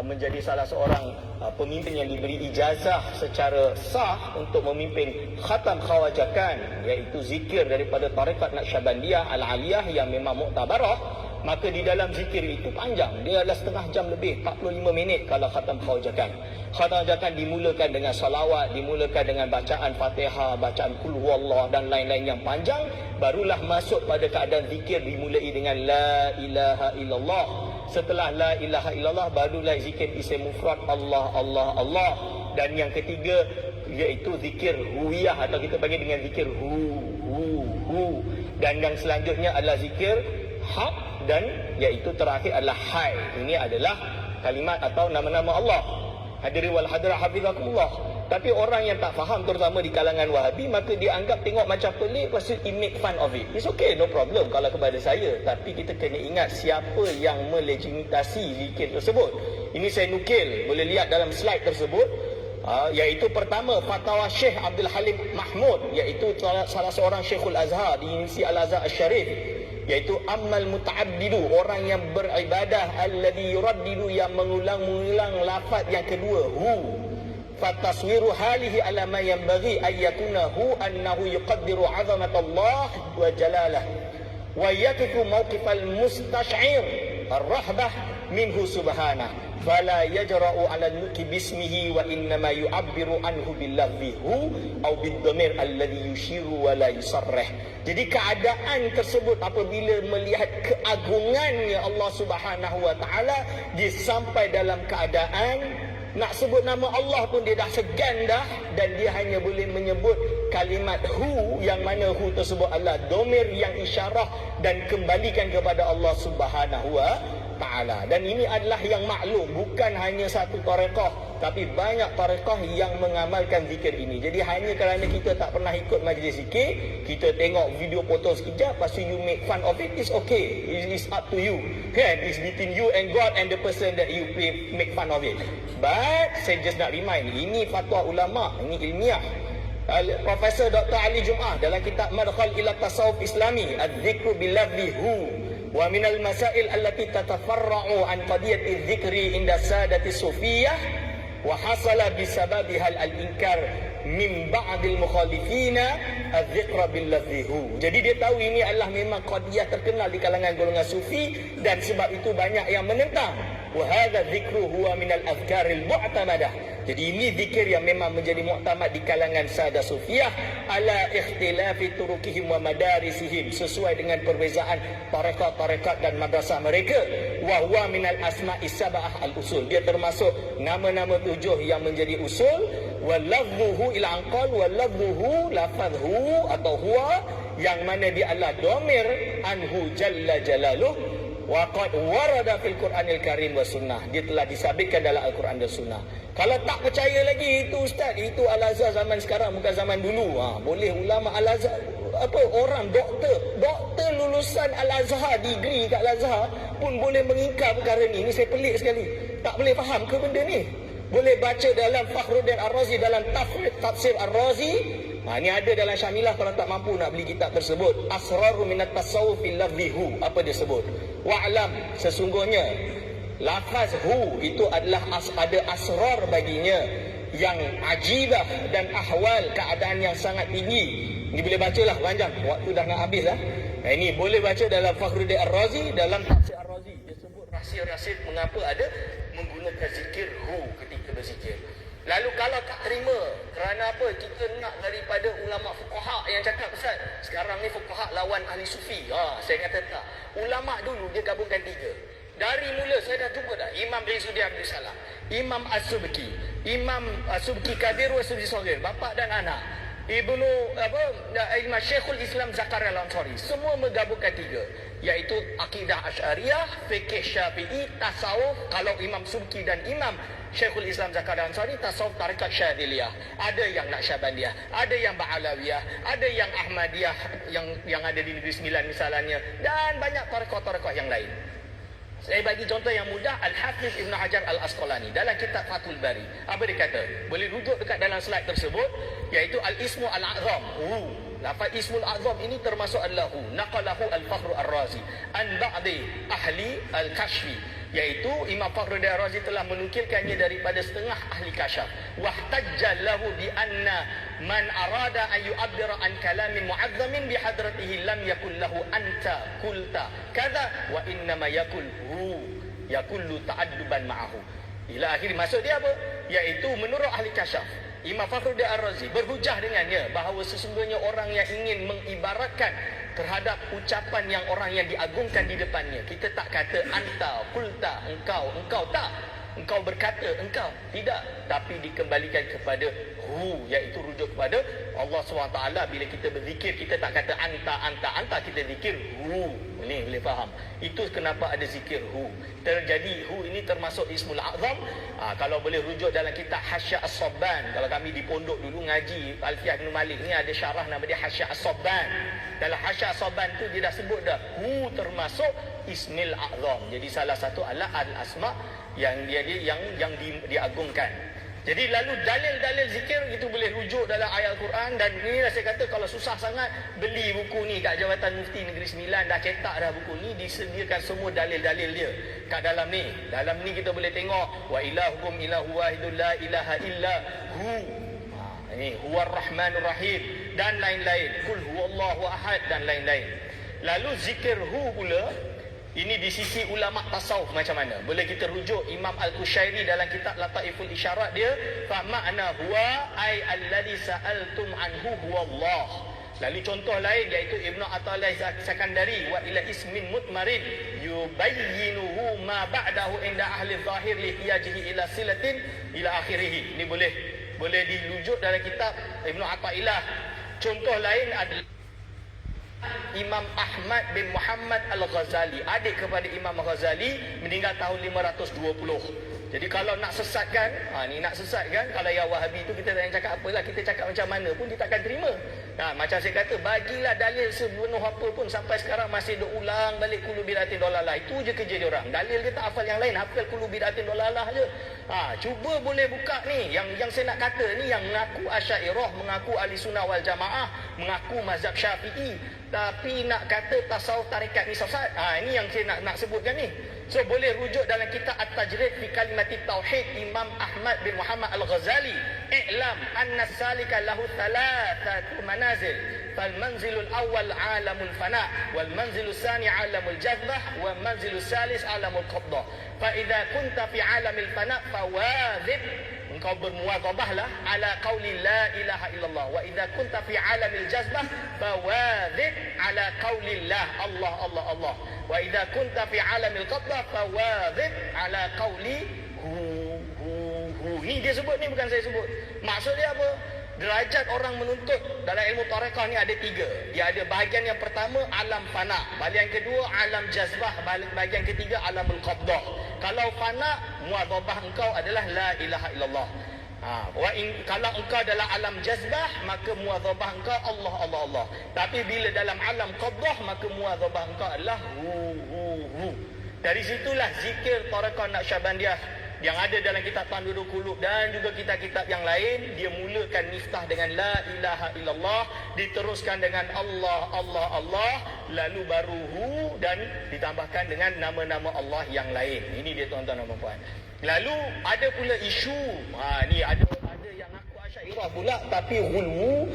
menjadi salah seorang pemimpin yang diberi ijazah secara sah untuk memimpin khatam khawajakan, iaitu zikir daripada tarekat Naqsyabandiyah Al-Aliyah yang memang muktabarah. Maka di dalam zikir itu panjang, dia adalah setengah jam lebih, 45 minit kalau khatam khawajakan. Khatam khawajakan dimulakan dengan salawat, dimulakan dengan bacaan Fatihah, bacaan Qul Huwallah dan lain-lain yang panjang. Barulah masuk pada keadaan zikir dimulai dengan La ilaha illallah. Setelah La ilaha illallah barulah zikir isim mufrad Allah, Allah, Allah. Dan yang ketiga iaitu zikir huwiyah atau kita panggil dengan zikir hu. Dan yang selanjutnya adalah zikir haq dan iaitu terakhir adalah hai. Ini adalah kalimat atau nama-nama Allah. Hadirin wal hadirat hafizakumullah. Tapi orang yang tak faham, terutama di kalangan Wahabi, maka dia anggap tengok macam pelik, lepas tu make fun of it. It's okay, no problem kalau kepada saya. Tapi kita kena ingat siapa yang melegitimasi zikir tersebut. Ini saya nukil, boleh lihat dalam slide tersebut. Iaitu pertama, fatwa Syekh Abdul Halim Mahmud, iaitu salah seorang Syekhul Azhar di Universiti Al-Azhar Al-Syarif, iaitu ammal muta'abdidu, orang yang beribadah, alladhi yuraddidu, yang mengulang-ulang lafaz yang kedua, hu. Fataswiru halihi ala ma yanbaghi ayyakunahu annahu yuqaddiru 'azamatallah wa jalalah wa yaqifu mawqifal mustash'ir ar-rahbah minhu subhanah fala yajra'u 'ala nuki bismihi wa innama yu'abbiru anhu billafzihu aw bid-dhamir alladhi yushiru wa la yusarrih. Jadi keadaan tersebut apabila melihat keagungannya Allah Subhanahu wa taala, dia sampai dalam keadaan nak sebut nama Allah pun dia dah segan dah, dan dia hanya boleh menyebut kalimat hu, yang mana hu tersebut adalah domir yang isyarah dan kembalikan kepada Allah Subhanahu wa taala. Dan ini adalah yang maklum, bukan hanya satu tarekah, tapi banyak tarekah yang mengamalkan zikir ini. Jadi hanya kerana kita tak pernah ikut majlis zikir, kita tengok video foto sekejap, lepas tu you make fun of it, it's okay. It's up to you. Kan? It's between you and God and the person that you make fun of it. But saya just nak remind, ini fatwa ulama, ini ilmiah. Profesor Dr. Ali Jum'ah dalam kitab Madkhal ila Tasawuf Islami, Adz-Dzikru bil-lafzi hu wa minal masail allati tatafarra'u an qadiyati dzikri inda sadati sufiyah wa hasala bisababiha al-inkar min ba'dil mukhalifina adz-dzikra bil-lafzi hu. Jadi dia tahu ini adalah memang qadiyah terkenal di kalangan golongan sufi, dan sebab itu banyak yang menentang. Wa hadza dzikru huwa minal azkaril mu'tamadah. Jadi ini zikir yang memang menjadi muktamad di kalangan sada sufiyah ala ikhtilafi turukihim wa madarisihim, sesuai dengan perbezaan tarekat-tarekat dan madrasah mereka. Wa huwa minal asma'is sab'ah al-usul. Dia termasuk nama-nama 7 yang menjadi usul. Wa lafzuhu ila anqal wa lafzuhu lafadhu atau huwa, yang mana dia adalah domir anhu jalla jalaluh. Wa qad warada fil Qur'anil Karim wa sunnah. Dia telah disabitkan dalam Al-Quran dan sunnah. Kalau tak percaya lagi itu ustaz, itu Al-Azhar zaman sekarang bukan zaman dulu. Boleh ulama Al-Azhar, orang doktor lulusan Al-Azhar, degree kat Al-Azhar pun boleh mengingkar perkara ni. Ini saya pelik sekali. Tak boleh faham ke benda ni? Boleh baca dalam Fakhruddin Ar-Razi, dalam tafsir Ar-Razi. Ini ada dalam Syamilah kalau tak mampu nak beli kitab tersebut. Asraru minat tasawuf fil lafzi hu. Apa dia sebut? Wa'lam, sesungguhnya lafaz hu itu adalah ada asrar baginya yang ajibah dan ahwal, keadaan yang sangat tinggi. Ini boleh bacalah panjang, waktu dah nak habis dah. Ini boleh baca dalam Fakhruddin Ar-Razi, dalam tafsir Ar-Razi. Dia sebut rahsia-rahsia mengapa ada menggunakan zikir hu ketika berzikir. Lalu kalau tak terima, kerana apa? Kita nak daripada ulama fuqaha yang cakap, Ustaz, sekarang ni fuqaha lawan ahli sufi. Saya kata tak. Ulama dulu dia gabungkan 3. Dari mula saya dah jumpa dah Imam Izzuddin Abdul Salam, Imam As-Subki, Imam As-Subki Kabir wa Subki Saghir, bapa dan anak. Imam Syekhul Islam Zakaria Al-Ansari, semua menggabungkan 3, iaitu akidah Asy'ariyah, fikih Syafi'i, tasawuf. Kalau Imam Subki dan Imam Syekhul Islam Zakaria Al-Ansari, tasawuf tarekat Syadziliyah. Ada yang Naqsyabandiyah, ada yang Ba'alawiyah, ada yang Ahmadiyah yang ada di Negeri Sembilan misalnya, dan banyak tarekat-tarekat yang lain. Saya bagi contoh yang mudah, Al-Hafiz Ibn Hajar Al-Asqalani dalam kitab Fathul Bari. Apa dia kata? Boleh rujuk dekat dalam slide tersebut, iaitu Al-Ismu Al-A'zam. Lafaz Ismul A'zam ini termasuk adalah naqalahu Al-Fakhru Ar-Razi an ba'di ahli al-kashfi Iaitu Imam Fakhruddin Ar-Razi telah menukilkannya daripada setengah ahli kasyaf. Wahtajjallahu bi anna man arada an yu'abbira an kalamin mu'azzamin bi hadratihi lam yakul lahu anta kulta kadza wa inna ma yakul hu yakullu ta'adduban ma'ahu. Ila akhir maksud dia apa? Iaitu menurut ahli kasyaf, Imam Fakhruddin Ar-Razi berhujah dengannya bahawa sesungguhnya orang yang ingin mengibaratkan terhadap ucapan yang orang yang diagungkan di depannya, kita tak kata anta, kulta, engkau tak, engkau berkata, engkau tidak, tapi dikembalikan kepada hu, iaitu rujuk kepada Allah SWT. Bila kita berzikir, kita tak kata anta, kita zikir hu. Ini boleh faham. Itu kenapa ada zikir hu. Terjadi hu ini termasuk Ismul A'zam. Kalau boleh rujuk dalam kitab Hasya As-Sabban, kalau kami di pondok dulu ngaji Alfiah Ibn Malik ni, ada syarah nama dia Hasya As-Sabban. Dalam Hasya As-Sabban tu dia dah sebut dah hu termasuk Ismil A'zam. Jadi salah satu adalah al-asma yang diagungkan. Jadi lalu dalil-dalil zikir itu boleh rujuk dalam ayat Al-Quran. Dan inilah saya kata, kalau susah sangat, beli buku ni kat Jabatan Mufti Negeri Sembilan, dah cetak dah buku ni, disediakan semua dalil-dalil dia kat dalam ni. Dalam ni kita boleh tengok wa ilahukum ilahu wahidun la ilaha illa hu. Ini huwar rahmanur rahim dan lain-lain. Kul huwallahu ahad dan lain-lain. Lalu zikir hu pula, ini di sisi ulama tasawuf macam mana? Boleh kita rujuk Imam Al-Qushairi dalam kitab Lataiful Isyarat dia, fa ma'na huwa ay alladhi sa'altum anhu huwa Allah. Lalu contoh lain iaitu Ibnu Athaillah Sakandari, wa ila ismin mutmarin yubayyinuhu ma ba'dahu inda ahli zahir li hiyajihi ila silatin ila akhirih. Ini boleh dirujuk dalam kitab Ibnu Athaillah. Contoh lain adalah Imam Ahmad bin Muhammad Al-Ghazali, adik kepada Imam Ghazali, meninggal tahun 520. Jadi kalau nak sesatkan, nak sesatkan, kalau yang Wahabi tu kita tak payah cakap apalah, kita cakap macam mana pun dia takkan terima. Macam saya kata, bagilah dalil sepenuh apa pun, sampai sekarang masih duk ulang balik Kullu Bid'atin Dalalah. Itu je kerja dia orang. Dalil dia tak hafal yang lain, hafal Kullu Bid'atin Dalalah je. Cuba boleh buka ni, yang saya nak kata ni, yang mengaku Asy'ariyah, mengaku Ahli Sunnah wal Jamaah, mengaku mazhab Syafi'i, tapi nak kata tasawuf tarekat ni sesat. Ini yang saya nak sebutkan ni. So boleh rujuk dalam kitab At-Tajrid fi Kalimatit Tauhid Imam Ahmad bin Muhammad Al-Ghazali, i'lam anna salika lahu thalathatu manazil, fal manzilul awwal alamul fana, wal manzilus tsani alamul jazbah, wal manzilus salis alamul qabdah. Fa idza kunta fi alamil fana fawazib, engkau bermuwazabahlah ala qauli la ilaha illallah. Wa idza kunta fi alamil jazbah fawazib ala qauli la Allah Allah Allah. Wa idza kunta fi alamil qabdah fawazib ala qauli hu. Ni dia sebut ni, bukan saya sebut. Maksud dia apa? Derajat orang menuntut dalam ilmu tarekah ni ada 3. Dia ada bahagian yang pertama alam fana, bahagian kedua alam jazbah, bahagian ketiga alamul qabdah. Kalau fana, muadzabah engkau adalah la ilaha illallah. Kalau engkau dalam alam jazbah, maka muadzabah engkau Allah Allah Allah. Tapi bila dalam alam qabdah, maka muadzabah engkau adalah hu. Dari situlah zikir tarekah Naqsyabandiyah yang ada dalam kitab Tanwirul Qulub dan juga kitab-kitab yang lain, dia mulakan miftah dengan la ilaha illallah, diteruskan dengan Allah Allah Allah, lalu baru hu, dan ditambahkan dengan nama-nama Allah yang lain. Ini dia tuan-tuan dan puan-puan. Lalu ada pula isu, ni ada yang aku Asy'ariyah pula tapi hulwu,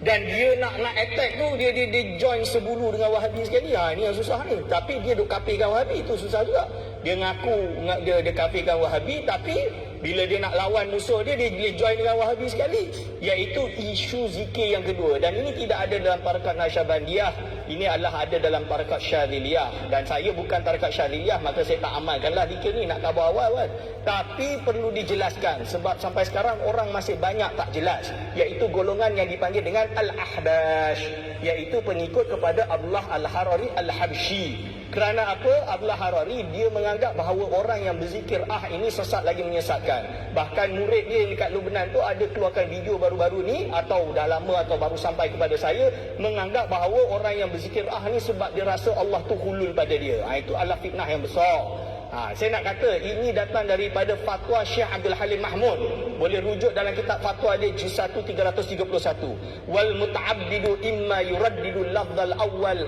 dan dia nak attack tu, dia join sebulu dengan Wahabi sekali. Ni yang susah ni. Tapi dia duk kafirkan Wahabi, itu susah juga. Dia ngaku dia kafirkan Wahabi, tapi bila dia nak lawan musuh dia join dengan Wahabi sekali. Iaitu isu zikir yang kedua. Dan ini tidak ada dalam tarekat Naqsyabandiyah. Ini adalah ada dalam tarekat Syadziliyah. Dan saya bukan tarekat Syadziliyah, maka saya tak amalkanlah zikir ni, nak khabar awal kan. Tapi perlu dijelaskan, sebab sampai sekarang orang masih banyak tak jelas. Iaitu golongan yang dipanggil dengan Al-Ahbash, iaitu pengikut kepada Abdullah Al-Harari Al-Habsyi. Kerana apa? Abdullah Harari dia menganggap bahawa orang yang berzikir ini sesat lagi menyesatkan. Bahkan murid dia dekat Lubnan tu ada keluarkan video baru-baru ni, atau dah lama atau baru sampai kepada saya, menganggap bahawa orang yang berzikir ni sebab dia rasa Allah tu hulul pada dia. Itu adalah fitnah yang besar. Saya nak kata ini datang daripada fatwa Syekh Abdul Halim Mahmud. Boleh rujuk dalam kitab fatwa dia juz 1 331. Wal muta'abbidu imma yuraddidu lafzal awwal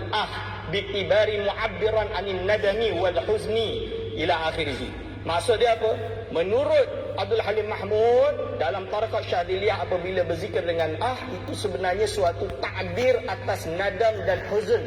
bitibari mu'abbiran anin nadami wal huzni ila akhirih. Maksud dia apa? Menurut Abdul Halim Mahmud, dalam tarekat Syadziliyah apabila berzikir dengan itu sebenarnya suatu takbir atas nadam dan huzn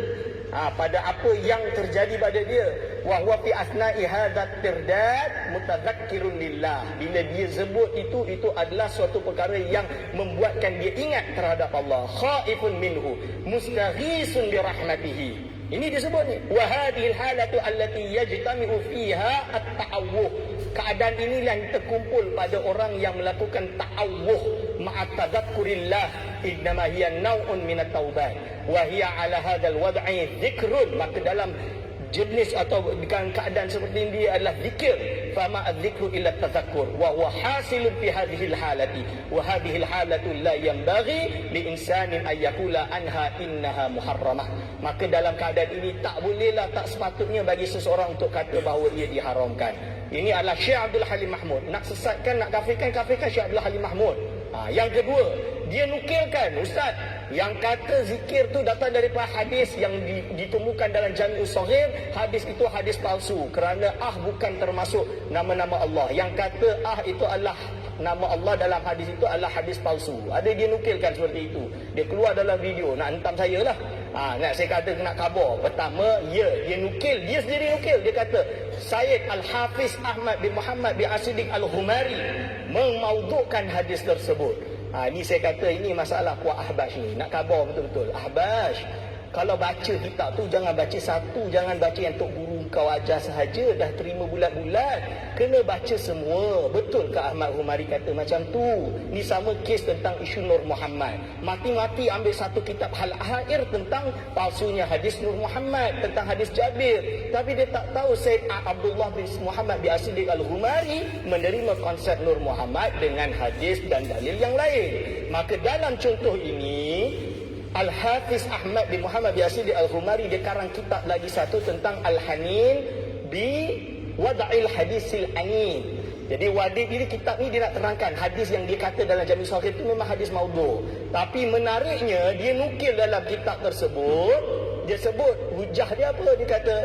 pada apa yang terjadi pada dia. Wa huwa fi asna'i hadzat tirdad mutadzakkirun lillah. Bila dia sebut itu adalah suatu perkara yang membuatkan dia ingat terhadap Allah. Khaifun minhu mustaghisun bi rahmatihi. Ini disebut ni. Wa hadhihi al-halatu allati yajtami'u fiha at-ta'awwuh. Keadaan inilah yang terkumpul pada orang yang melakukan ta'awwuh ma'a tadhakkurillah. Innama hiya naw'un min at-taubat. Wa hiya 'ala hadzal wad'i dzikrun. Maka dalam jenis atau dengan keadaan seperti ini adalah zikir. Fama adzikru illa tadhakkur wa huwa hasilun fi hadhihi alhalati wa hadhihi alhalatu la yanbaghi li insanin ay yaqula anha innaha muharramah. Maka dalam keadaan ini tak bolehlah, tak sepatutnya bagi seseorang untuk kata bahawa ia diharamkan. Ini adalah Syekh Abdul Halim Mahmud. Nak sesatkan, nak kafirkan Syekh Abdul Halim Mahmud. Yang kedua, dia nukilkan ustaz yang kata zikir tu datang daripada hadis yang ditemukan dalam Jami'us Shaghir. Hadis itu hadis palsu kerana bukan termasuk nama-nama Allah. Yang kata itu adalah nama Allah dalam hadis itu adalah hadis palsu. Ada dia nukilkan seperti itu. Dia keluar dalam video, nak hentam saya lah. Nak saya kata kena khabar. Pertama, dia nukil, dia sendiri nukil. Dia kata Sayyid Al-Hafiz Ahmad bin Muhammad bin As-Siddiq Al-Humari memaudukkan hadis tersebut. Ini saya kata ini masalah kuat Ahbash ni. Nak khabar betul-betul. Ahbash, kalau baca kitab tu jangan baca satu, jangan baca yang Tok Guru kau ajar sahaja, dah terima bulat-bulat. Kena baca semua. Betul ke Ahmad Humari kata macam tu? Ni sama kes tentang isu Nur Muhammad. Mati-mati ambil satu kitab Al-Ahair tentang palsunya hadis Nur Muhammad, tentang hadis Jabir. Tapi dia tak tahu Said Abdullah bin Muhammad bin As-Siddiq Al-Humari menerima konsep Nur Muhammad dengan hadis dan dalil yang lain. Maka dalam contoh ini, Al-Hafiz Ahmad bin Muhammad bin As-Siddiq Al-Humari dia karang kitab lagi satu tentang Al-Hanin bi Wada'il Hadisil Anin. Jadi ini kitab ni dia nak terangkan hadis yang dia kata dalam Jami' Shaghir itu memang hadis maudhu'. Tapi menariknya dia nukil dalam kitab tersebut, dia sebut hujah dia apa? Dia kata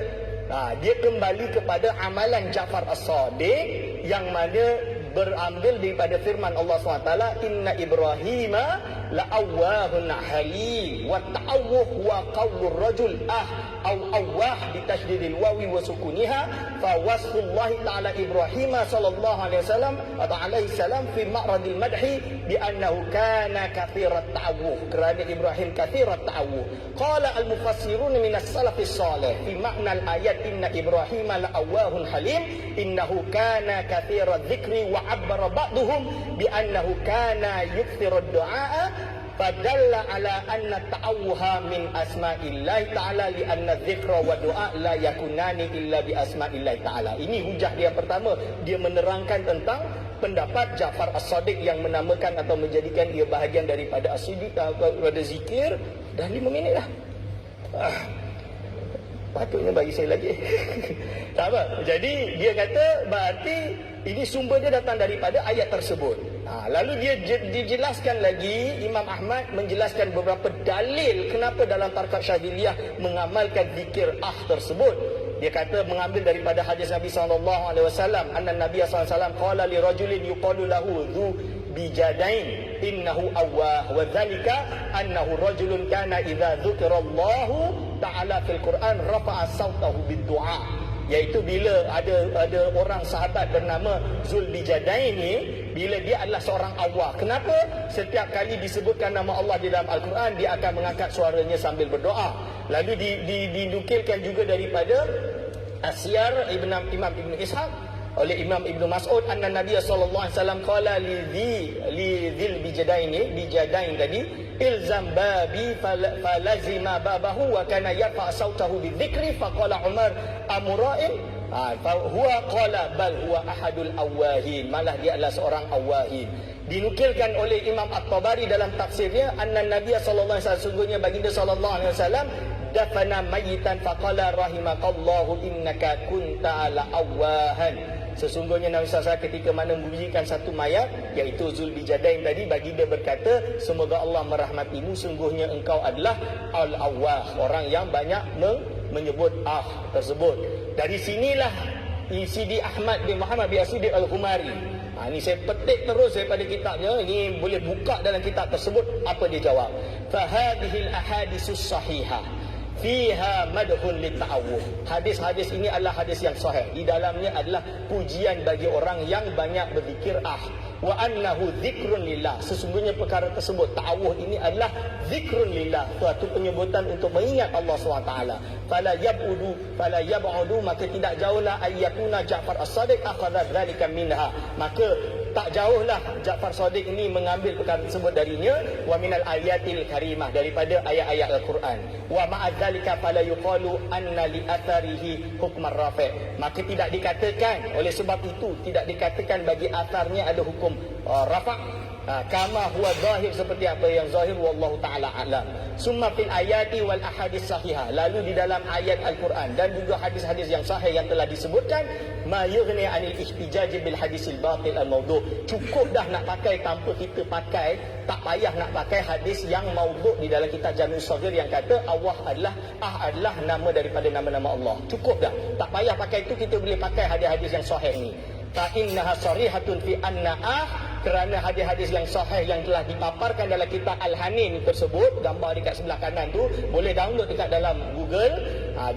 dia kembali kepada amalan Ja'far As-Sadiq yang mana berambil daripada firman Allah SWT, inna Ibrahima la'awwahun halim wa ta'awwuh wa qawlur rajul aw awwah bitasydidil wawi wa sukuniha fa wasfullahi ta'ala Ibrahima sallallahu alaihi wasallam atau alaihi salam fi ma'radil madhi bi annahu kana kathirat ta'awwuh, kerana Ibrahim kathirat ta'awwuh. Qala al-mufassirun min as-salafis salih fi ma'na al-ayat inna Ibrahima la'awwahun halim innahu kana kathirat dzikri wa abbara ba'duhum bi annahu kana yukthiru ad-du'a fadalla ala anna ta'awuha min asma'illahi ta'ala li anna dzikra wa du'a la yakunani illa bi asma'illahi ta'ala. Ini hujah dia pertama. Dia menerangkan tentang pendapat Ja'far As-Sadiq yang menamakan atau menjadikan ia bahagian daripada as-siddiq daripada zikir. Dah 5 minit dah. Patutnya bagi saya lagi. Tak apa. Jadi dia kata berarti ini sumber dia datang daripada ayat tersebut. Lalu dia dijelaskan lagi, Imam Ahmad menjelaskan beberapa dalil kenapa dalam tarekat Syadziliyah mengamalkan zikir tersebut. Dia kata mengambil daripada hadis Nabi SAW, anna Nabi SAW qala li rajulin yuqalu lahu dhu bijadain innahu awwah wa dhalika annahu rajulun kana idza dzukirallahu ta'ala fil Quran rafa'a sautahu bid-du'a. Iaitu bila ada orang sahabat bernama Zulbijadain ni, bila dia adalah seorang awwah. Kenapa? Setiap kali disebutkan nama Allah di dalam Al-Quran, dia akan mengangkat suaranya sambil berdoa. Lalu dinukilkan juga daripada Asyar Imam Ibn Ishaq oleh Imam Ibn Mas'ud, anna Nabi SAW qala li dhil bijadain tadi, ilzam babi falazima babahu wa kana yarfa sautahu bidzikri faqala Umar amura'in huwa qala bal huwa ahadul awwahin, malah dia adalah seorang awwahin. Dinukilkan oleh Imam At-Tabari dalam tafsirnya, anna Nabi SAW, sungguhnya baginda SAW dafana mayitan faqala rahimakallahu innaka kunta ala awwahan. Sesungguhnya Nabi SAW ketika mana membunyikan satu mayat, iaitu Zulbijadain tadi, baginda berkata, semoga Allah merahmatimu, sungguhnya engkau adalah al-awwah, orang yang banyak menyebut tersebut. Dari sinilah Sidi Ahmad bin Muhammad bin As-Siddiq Al-Ghumari. Ini saya petik terus daripada kitabnya. Ini boleh buka dalam kitab tersebut. Apa dia jawab? Fahadihil ahadisus sahihah fiha madhun litta'awuh. Hadis-hadis ini adalah hadis yang sahih. Di dalamnya adalah pujian bagi orang yang banyak berzikir wa annahu zikrun lillah. Sesungguhnya perkara tersebut, ta'awuh ini adalah zikrun lillah, suatu penyebutan untuk mengingat Allah SWT. Fala yab'udu, maka tidak jauhlah ayyakuna Ja'far As-Sadiq akhadha dzalika minha. Maka tak jauhlah Ja'far Sadiq ini mengambil perkara tersebut darinya, wa minal ayatil karimah, daripada ayat-ayat Al-Quran. Wa ma'adzalika fala yuqalu anna li atharihi hukmar rafi'. Maka tidak dikatakan, oleh sebab itu tidak dikatakan bagi atharnya ada hukum rafa'. Kama huwa zahir, seperti apa yang zahir, wallahu ta'ala a'lam. Summa fil ayati wal ahadis sahihah, lalu di dalam ayat Al-Quran dan juga hadis-hadis yang sahih yang telah disebutkan, ma yughni anil ihtijaj bil hadisil batil al mawdu'. Cukup dah nak pakai, tanpa kita pakai, tak payah nak pakai hadis yang maudhu' di dalam kitab Jami' Shaghir yang kata Allah adalah nama daripada nama-nama Allah. Cukup dah, tak payah pakai itu, kita boleh pakai hadis-hadis yang sahih ni. Fa innaha sarihatun fi anna kerana hadis-hadis yang sahih yang telah dipaparkan dalam kitab Al-Hanin tersebut, gambar dekat sebelah kanan tu, boleh download dekat dalam Google.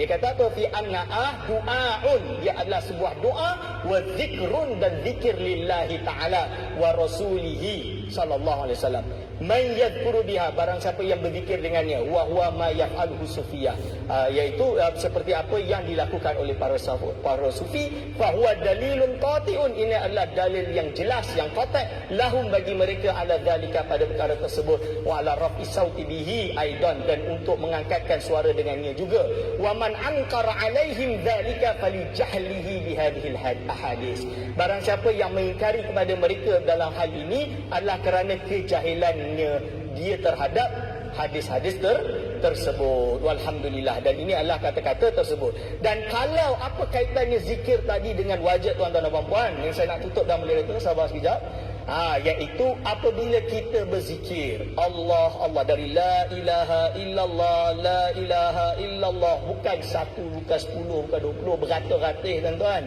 Dia kata apa? Fi anna'ah du'aun, dia adalah sebuah doa, wa zikrun, dan zikir lillahi ta'ala wa rasulihi sallallahu alaihi wasallam. Man yadhkuru biha, barang siapa yang berzikir dengannya, wa huwa ma yaf'aluhu sufiyah, iaitu seperti apa yang dilakukan oleh para sufi, fa huwa dalilun qati'un, ini adalah dalil yang jelas, yang qati' lahum, bagi mereka, ala zalika, pada perkara tersebut, wa ala rafi sauti bihi aidan, dan untuk mengangkatkan suara dengannya juga. Wa man ankara alaihim zalika falijahlihi bihadhil ahadis, barang siapa yang mengingkari kepada mereka dalam hal ini adalah kerana kejahilan dia terhadap hadis-hadis tersebut. Walhamdulillah. Dan ini adalah kata-kata tersebut. Dan kalau apa kaitannya zikir tadi dengan wajib, tuan-tuan dan puan-puan, yang saya nak tutup dah mulai itu, sabar sekejap. Iaitu apabila kita berzikir Allah, Allah, dari la ilaha illallah, la ilaha illallah, bukan satu, bukan 10, bukan 20, beratus-ratus, tuan-tuan.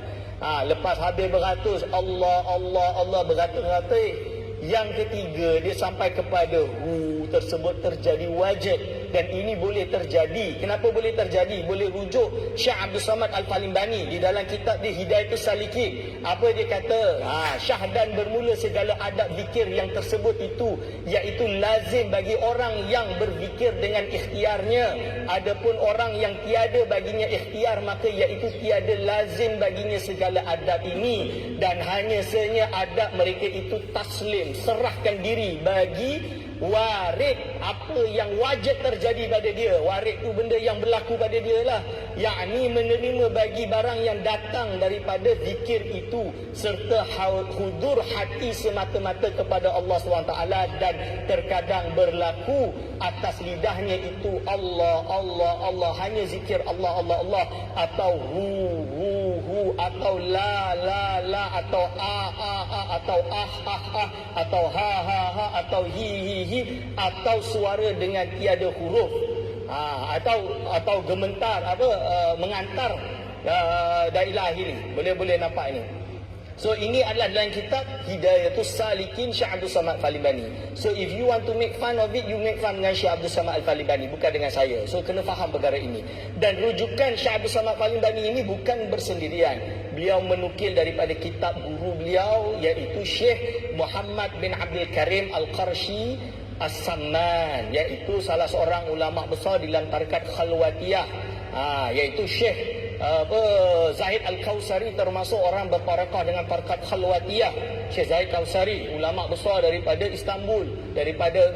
Lepas habis beratus, Allah, Allah, Allah, beratus-ratus. Yang ketiga, dia sampai kepada hu tersebut terjadi wajib. Dan ini boleh terjadi. Kenapa boleh terjadi? Boleh rujuk Syekh Abdul Samad Al-Falimbani di dalam kitab dia Hidayatus Salikin. Apa dia kata? Syahdan bermula segala adab zikir yang tersebut itu, iaitu lazim bagi orang yang berzikir dengan ikhtiarnya. Adapun orang yang tiada baginya ikhtiar, maka iaitu tiada lazim baginya segala adab ini. Dan hanya sahaja adab mereka itu taslim, serahkan diri bagi warid, apa yang wajib terjadi pada dia. Warid tu benda yang berlaku pada dia lah, yakni menerima bagi barang yang datang daripada zikir itu, serta hudur hati semata-mata kepada Allah SWT. Dan terkadang berlaku atas lidahnya itu Allah, Allah, Allah, hanya zikir Allah, Allah, Allah, atau hu, atau la, atau atau atau ha, atau hi, atau suara dengan tiada huruf, atau gementar, mengantar dari lahir ni. Boleh nampak ini. So ini adalah dalam kitab Hidayatus Salikin Syekh Abdul Samad Al-Falimbani. So if you want to make fun of it, you make fun dengan Syekh Abdul Samad Al-Falimbani, bukan dengan saya. So kena faham perkara ini. Dan rujukan Syekh Abdul Samad Al-Falimbani ini bukan bersendirian. Beliau menukil daripada kitab guru beliau, iaitu Syekh Muhammad bin Abdul Karim Al-Qarshi As-Samman, iaitu salah seorang ulama besar di dalam tarekat Khalwatiyah, iaitu Syekh Zahid Al-Kausari, termasuk orang bertarekah dengan tarekat Khalwatiyah. Syekh Zahid Kausari, ulama besar daripada Istanbul, daripada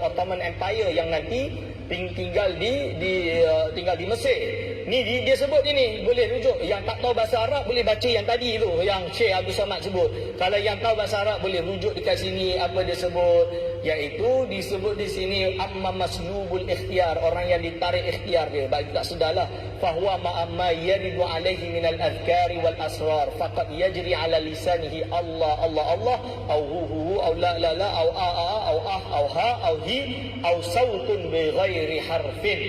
Ottoman Empire yang nanti tinggal di Mesir. Ni dia sebut ini, boleh rujuk. Yang tak tahu bahasa Arab boleh baca yang tadi tu, yang Syekh Abdul Samad sebut. Kalau yang tahu bahasa Arab boleh rujuk dekat sini, apa dia sebut, iaitu disebut di sini amma maslubul ikhtiyar, orang yang ditarik ikhtiar dia. Bagi tak sedarlah, fahuwa ma'amma yaridu alaihi minal adhkari wal asrar, faqad yajri ala lisanihi Allah, Allah, Allah, au hu, au la, au au ha, au hi, au sautun bi ghairi harfin.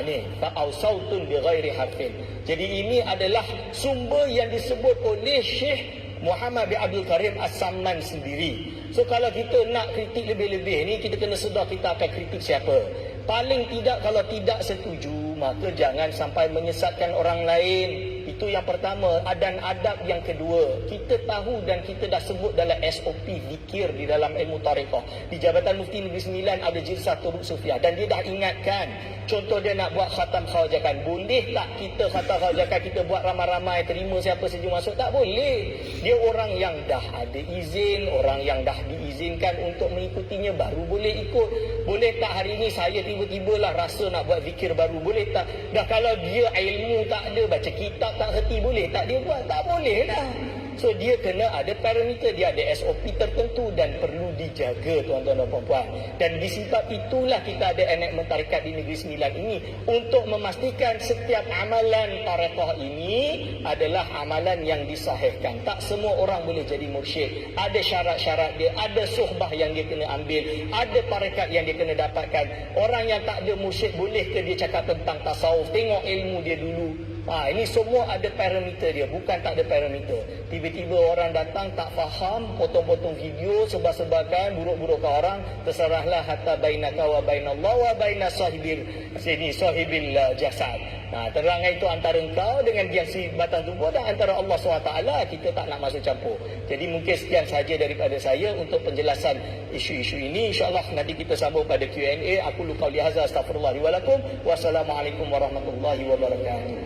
Ni fa'ausautun bighairi harfin. Jadi ini adalah sumber yang disebut oleh Syekh Muhammad bin Abdul Karim As-Samman sendiri. So kalau kita nak kritik lebih-lebih ni, kita kena sedar kita akan kritik siapa. Paling tidak kalau tidak setuju, maka jangan sampai menyesatkan orang lain. Itu yang pertama. Dan adab yang kedua, kita tahu dan kita dah sebut dalam SOP zikir di dalam ilmu tariqah. Di Jabatan Mufti Negeri Sembilan ada Jilsah Turuk Sufiah, dan dia dah ingatkan. Contoh dia nak buat khatam khawajakan. Boleh tak kita khatam khawajakan, kita buat ramai-ramai, terima siapa saja masuk? Tak boleh. Dia orang yang dah ada izin, orang yang dah diizinkan untuk mengikutinya baru boleh ikut. Boleh tak hari ini saya tiba-tiba lah rasa nak buat zikir baru? Boleh tak? Dah kalau dia ilmu tak ada, baca kitab tak reti, boleh tak dia buat? Tak boleh dah. So dia kena ada parameter, dia ada SOP tertentu dan perlu dijaga, tuan-tuan dan puan-puan. Dan disebab itulah kita ada enakmen tarekat di Negeri Sembilan ini untuk memastikan setiap amalan tarekat ini adalah amalan yang disahihkan. Tak semua orang boleh jadi mursyid. Ada syarat-syarat dia, ada suhbah yang dia kena ambil, ada tarekat yang dia kena dapatkan. Orang yang tak ada mursyid, boleh ke dia cakap tentang tasawuf? Tengok ilmu dia dulu. Ini semua ada parameter dia, bukan tak ada parameter. Tiba-tiba orang datang tak faham, potong-potong video, sebab-sebabkan, buruk-burukkan orang, terserahlah hatta bainaka wa bainallah wa baina sahibil jasad. Terangan itu antara engkau dengan dia si batang tubuh dan antara Allah SWT. Kita tak nak masuk campur. Jadi mungkin sekian sahaja daripada saya untuk penjelasan isu-isu ini. InsyaAllah nanti kita sambung pada Q&A. Aku lupa lihaza, astaghfirullah li wa lakum. Wassalamualaikum warahmatullahi wabarakatuh.